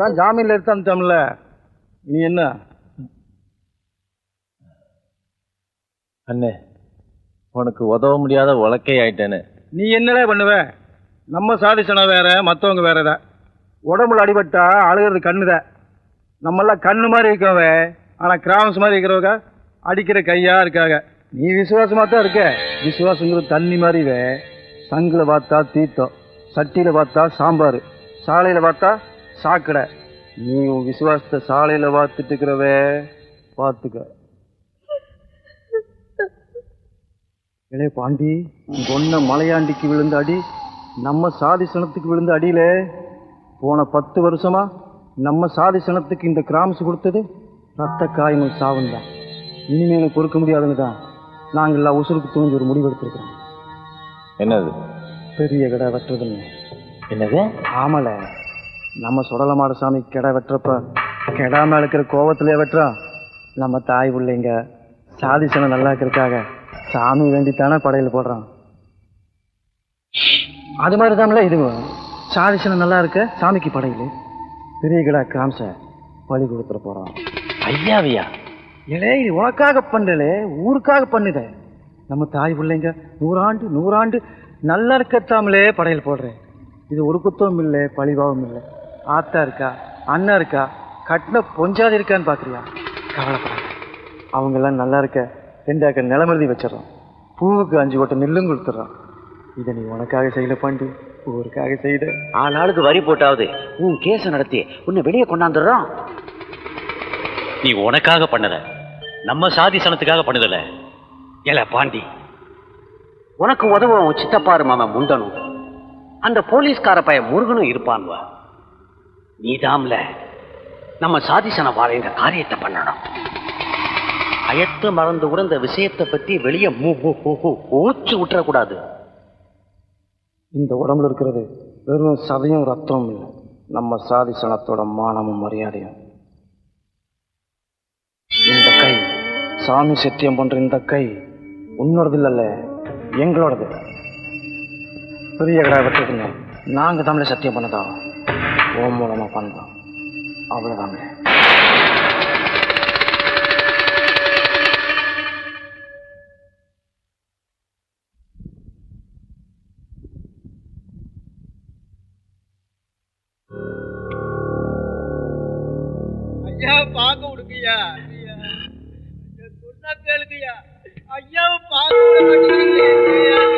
அதான் ஜாமீன்ல எடுத்தான்ல. நீ என்ன அண்ணே, உனக்கு உதவ முடியாத உலக்கை ஆயிட்டேன்னு. நீ என்னடா பண்ணுவ? நம்ம சாதிச்சனம் வேற, மற்றவங்க வேறதா. உடம்புல அடிபட்டா அழுகிறது கண்ணுத. நம்மெல்லாம் கண்ணு மாதிரி இருக்கவ, ஆனா கிராமஸ் மாதிரி இருக்கிறவங்க அடிக்கிற கையா இருக்காங்க. நீ விசுவாசமா தான் இருக்க. விசுவாசங்கிறது தண்ணி மாதிரிவே. சங்குல பார்த்தா தீர்த்தம், சட்டியில பார்த்தா சாம்பார், சாலையில பார்த்தா சாக்கடை. நீ உன் விசுவாசத்தை சாலையில பார்த்துட்டு இருக்கிறவே, பார்த்துக்க. இளைய பாண்டி, பொண்ண மலையாண்டிக்கு விழுந்த அடி நம்ம சாதி சனத்துக்கு விழுந்த அடியில போன 10 வருஷமா நம்ம சாதி சனத்துக்கு இந்த கிராமஸ் கொடுத்தது ரத்த காயமும் சாவும் தான். இனிமேல் பொறுக்க முடியாதுன்னு தான் நாங்கள்லாம் உசுருக்கு தூங்கி ஒரு முடிவு எடுத்திருக்கிறோம். என்னது? பெரிய கடை வெட்டுறதுன்னு. என்னது? ஆமல, நம்ம சுடலமாட சாமி கிடா வெட்டுறப்ப கெடாம இருக்கிற கோவத்திலே வெட்டுறோம். நம்ம தாய் பிள்ளைங்க சாதி சனம் நல்லா இருக்கிறதுக்காக சாமி வேண்டித்தானே படையில் போடுறான். அது மாதிரி தான்ல இதுவும். சாதிசனம் நல்லா இருக்க சாமிக்கு படையில் பெரிய கடா கிராம்ச பழி கொடுத்துட போறான். ஐயாவியா? இலே, உனக்காக பண்ணலே, ஊருக்காக பண்ணுத. நம்ம தாய் பிள்ளைங்க 100 ஆண்டு நல்லா இருக்கத்தாமலே படையல் போடுறேன். இது ஒரு குத்தமும் இல்லை, பழிபாவம் இல்லை. ஆத்தா இருக்கா, அண்ணா இருக்கா, கட்டின பொஞ்சாதி இருக்கான்னு பார்க்குறியா? கவலைப்படாத, அவங்கெல்லாம் நல்லா இருக்க 2 ஏக்கர் நிலமருதி வச்சிடறோம். பூவுக்கு 5 கோட்டை நெல்லும் கொடுத்துட்றான். இதை நீ உனக்காக செய்யல பாண்டி, ஊருக்காக செய்த. ஆளாளுக்கு வரி போட்டாவது உன் கேஸை நடத்தி உன்னை வெளியே கொண்டாந்துடுறோம். நீ உனக்காக பண்ணத, நம்ம சாதி சனத்துக்காக பண்ணுதல. ஏல பாண்டி, உனக்கு உதவும் சித்தப்பாரு மாமன் முண்டனும் அந்த போலீஸ்கார பையன் முருகனும் இருப்பான்வ. நீதாம்ல நம்ம சாதிசன வாழ இந்த காரியத்தை பண்ணணும். அயத்து மறந்து கூட இந்த விஷயத்தை பத்தி வெளியே மூச்சு விட்டுறக்கூடாது. இந்த உடம்புல இருக்கிறது வெறும் சதையும் ரத்தமும் இல்லை, நம்ம சாதி சனத்தோட மானமும் மரியாதையும். இந்த கை, சாமி சத்தியம் பண்ற இந்த கை உன்னோடது இல்லைல்ல, எங்களோடது. பெரிய கடை வெட்டுறதுங்க நாங்க தமிழ சத்தியம் பண்ணதா, ஓ மூலமா பண்ணோம், அவ்வளவுதாங்க. ஐயா பார்க்க விடுங்கய்யா, சொன்னா கேளுங்கய்யா. ஐயாவை பார்க்க விட மாட்டேங்கிறீங்க.